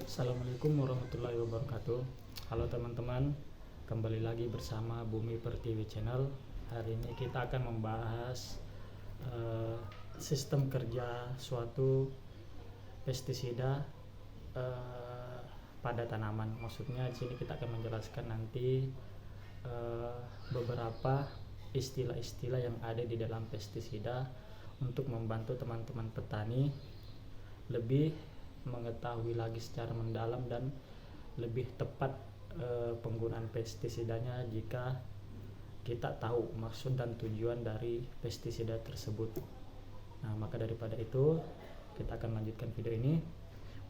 Assalamualaikum warahmatullahi wabarakatuh. Halo teman-teman, kembali lagi bersama Bumi Pertiwi Channel. Hari ini kita akan membahas sistem kerja suatu pestisida pada tanaman. Maksudnya di sini kita akan menjelaskan nanti beberapa istilah-istilah yang ada di dalam pestisida untuk membantu teman-teman petani lebih mengetahui lagi secara mendalam dan lebih tepat penggunaan pestisidanya jika kita tahu maksud dan tujuan dari pestisida tersebut. Nah, maka daripada itu kita akan lanjutkan video ini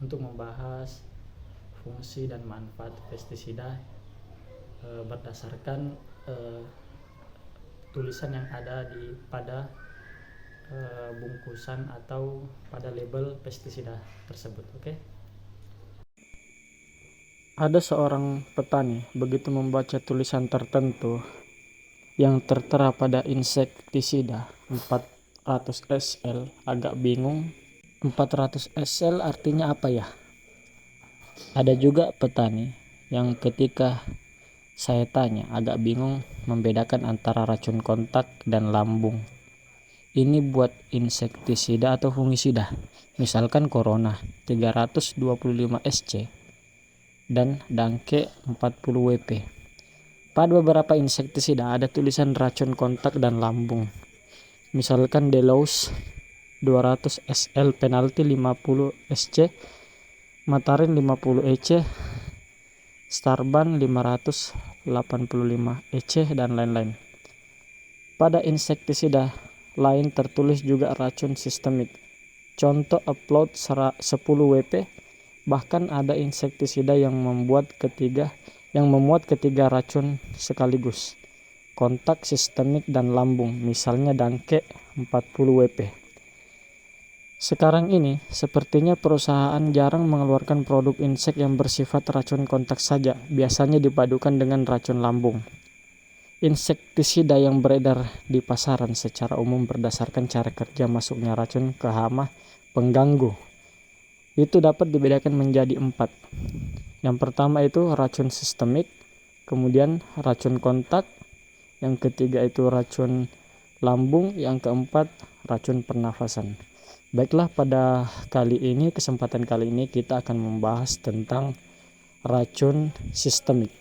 untuk membahas fungsi dan manfaat pestisida berdasarkan tulisan yang ada pada bungkusan atau pada label pestisida tersebut. Oke. Ada seorang petani begitu membaca tulisan tertentu yang tertera pada insektisida 400 SL agak bingung. 400 SL artinya apa ya? Ada juga petani yang ketika saya tanya agak bingung membedakan antara racun kontak dan lambung. Ini buat insektisida atau fungisida, misalkan Corona 325 SC dan Danke 40 WP. Pada beberapa insektisida ada tulisan racun kontak dan lambung, misalkan Delouse 200 SL penalti 50 SC, Matarin 50 EC, Starban 585 EC dan lain-lain. Pada insektisida lain tertulis juga racun sistemik. Contoh upload 10 WP. Bahkan ada insektisida yang memuat ketiga racun sekaligus. Kontak, sistemik dan lambung, misalnya Danke 40 WP. Sekarang ini sepertinya perusahaan jarang mengeluarkan produk insek yang bersifat racun kontak saja, biasanya dipadukan dengan racun lambung. Insektisida yang beredar di pasaran secara umum berdasarkan cara kerja masuknya racun ke hama pengganggu. Itu dapat dibedakan menjadi 4. Yang pertama itu racun sistemik, kemudian racun kontak, yang ketiga itu racun lambung, yang keempat racun pernafasan. Baiklah, pada kesempatan kali ini kita akan membahas tentang racun sistemik.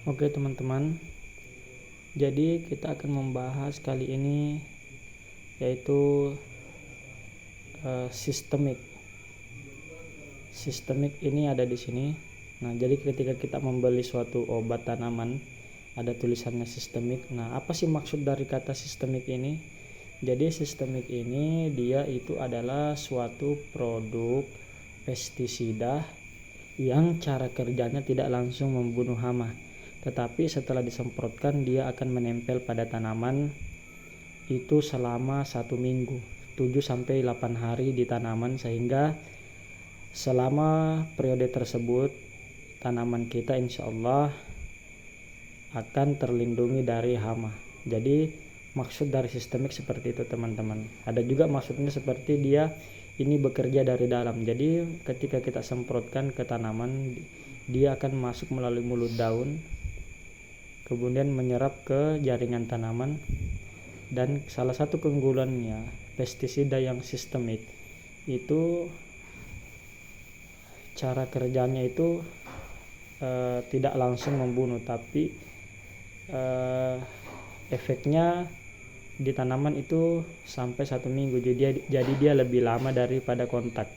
Oke teman-teman, jadi kita akan membahas kali ini yaitu sistemik. Sistemik ini ada di sini. Nah, jadi ketika kita membeli suatu obat tanaman ada tulisannya sistemik. Nah, apa sih maksud dari kata sistemik ini? Jadi sistemik ini dia itu adalah suatu produk pestisida yang cara kerjanya tidak langsung membunuh hama, tetapi setelah disemprotkan dia akan menempel pada tanaman itu selama 1 minggu, 7-8 hari di tanaman, sehingga selama periode tersebut tanaman kita insya Allah akan terlindungi dari hama. Jadi maksud dari sistemik seperti itu teman-teman. Ada juga maksudnya seperti dia ini bekerja dari dalam. Jadi ketika kita semprotkan ke tanaman, dia akan masuk melalui mulut daun, kemudian menyerap ke jaringan tanaman. Dan salah satu keunggulannya pestisida yang sistemik itu cara kerjanya itu tidak langsung membunuh, tapi efeknya di tanaman itu sampai 1 minggu. Jadi dia lebih lama daripada kontak.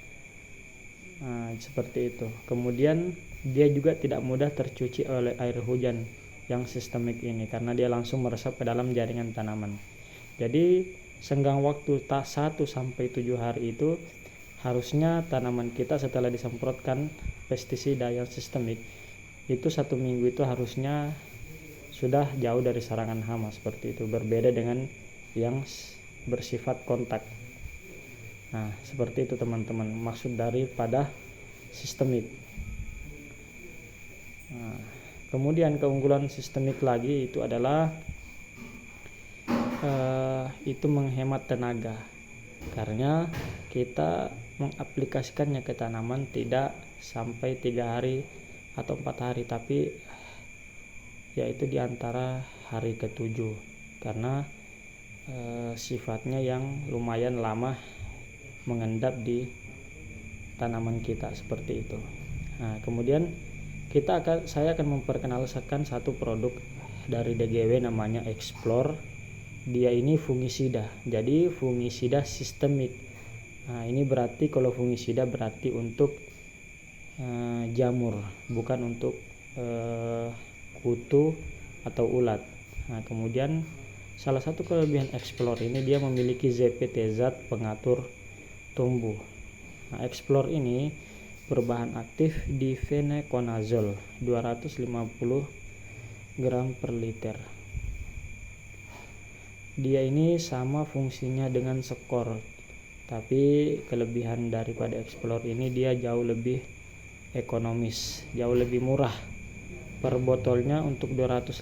Nah, seperti itu. Kemudian dia juga tidak mudah tercuci oleh air hujan yang sistemik ini karena dia langsung meresap ke dalam jaringan tanaman. Jadi senggang waktu 1-7 hari itu harusnya tanaman kita setelah disemprotkan pestisida yang sistemik itu 1 minggu itu harusnya sudah jauh dari serangan hama. Seperti itu, berbeda dengan yang bersifat kontak. Nah, seperti itu teman-teman maksud daripada sistemik. Nah, kemudian keunggulan sistemik lagi itu adalah itu menghemat tenaga, karena kita mengaplikasikannya ke tanaman tidak sampai 3 hari atau 4 hari, tapi yaitu di antara hari ke-7, karena sifatnya yang lumayan lama mengendap di tanaman kita seperti itu. Nah, kemudian saya akan memperkenalkan satu produk dari DGW namanya Explore. Dia ini fungisida, jadi fungisida sistemik. Nah, ini berarti kalau fungisida berarti untuk jamur, bukan untuk kutu atau ulat. Nah, kemudian salah satu kelebihan Explore ini dia memiliki ZPT, zat pengatur tumbuh. Nah, Explore ini berbahan aktif difenoconazole 250 gram per liter. Dia ini sama fungsinya dengan Skor, tapi kelebihan daripada Explore ini dia jauh lebih ekonomis, jauh lebih murah. Per botolnya untuk 200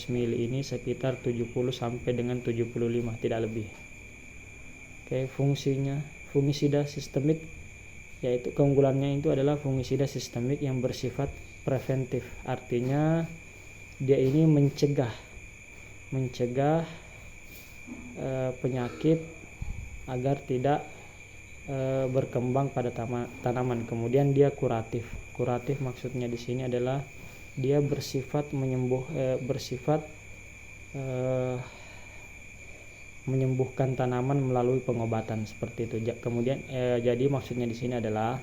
ml ini sekitar 70 sampai dengan 75, tidak lebih. Oke, fungsinya fungisida sistemik, yaitu keunggulannya itu adalah fungisida sistemik yang bersifat preventif. Artinya dia ini mencegah penyakit agar tidak berkembang pada tanaman. Kemudian dia kuratif. Kuratif maksudnya di sini adalah dia bersifat menyembuhkan tanaman melalui pengobatan seperti itu. Kemudian jadi maksudnya di sini adalah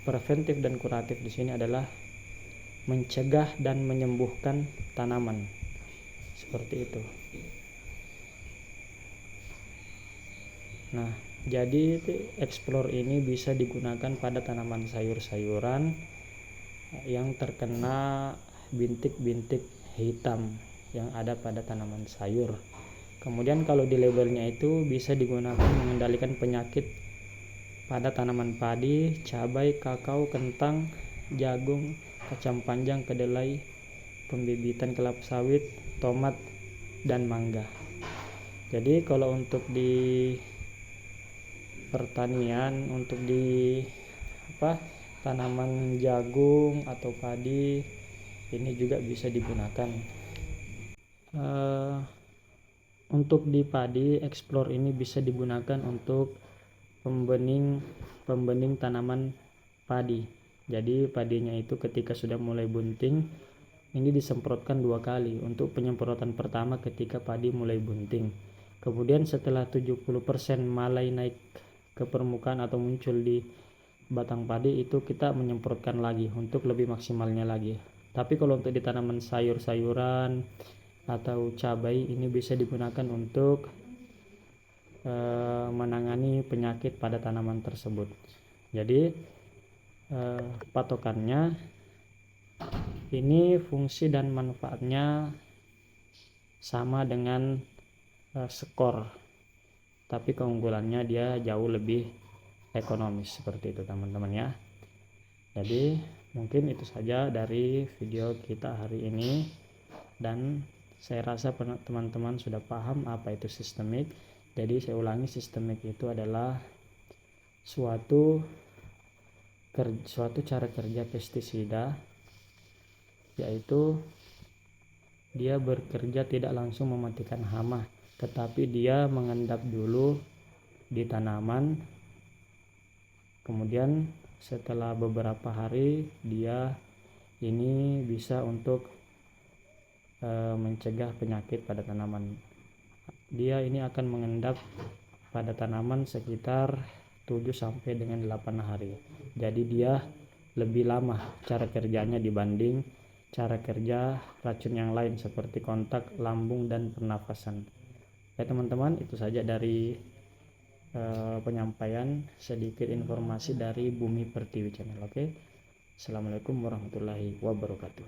preventif dan kuratif di sini adalah mencegah dan menyembuhkan tanaman seperti itu. Nah, jadi Explore ini bisa digunakan pada tanaman sayur-sayuran yang terkena bintik-bintik hitam yang ada pada tanaman sayur. Kemudian kalau di labelnya itu bisa digunakan mengendalikan penyakit pada tanaman padi, cabai, kakao, kentang, jagung, kacang panjang, kedelai, pembibitan kelapa sawit, tomat, dan mangga. Jadi kalau untuk di pertanian, untuk di tanaman jagung atau padi, ini juga bisa digunakan. Untuk di padi, Explore ini bisa digunakan untuk pembening tanaman padi. Jadi padinya itu ketika sudah mulai bunting, ini disemprotkan 2 kali. Untuk penyemprotan pertama ketika padi mulai bunting. Kemudian setelah 70% malai naik ke permukaan atau muncul di batang padi, itu kita menyemprotkan lagi untuk lebih maksimalnya lagi. Tapi kalau untuk di tanaman sayur-sayuran atau cabai, ini bisa digunakan untuk menangani penyakit pada tanaman tersebut. Jadi patokannya ini fungsi dan manfaatnya sama dengan Skor, tapi keunggulannya dia jauh lebih ekonomis seperti itu teman-teman ya. Jadi mungkin itu saja dari video kita hari ini, dan saya rasa teman-teman sudah paham apa itu sistemik. Jadi saya ulangi, sistemik itu adalah suatu cara kerja pestisida, yaitu dia bekerja tidak langsung mematikan hama, tetapi dia mengendap dulu di tanaman. Kemudian setelah beberapa hari dia ini bisa untuk mencegah penyakit pada tanaman. Dia ini akan mengendap pada tanaman sekitar 7 sampai dengan 8 hari. Jadi dia lebih lama cara kerjanya dibanding cara kerja racun yang lain seperti kontak, lambung, dan pernafasan. Ya teman-teman, itu saja dari penyampaian sedikit informasi dari Bumi Pertiwi Channel. Oke. Assalamualaikum warahmatullahi wabarakatuh.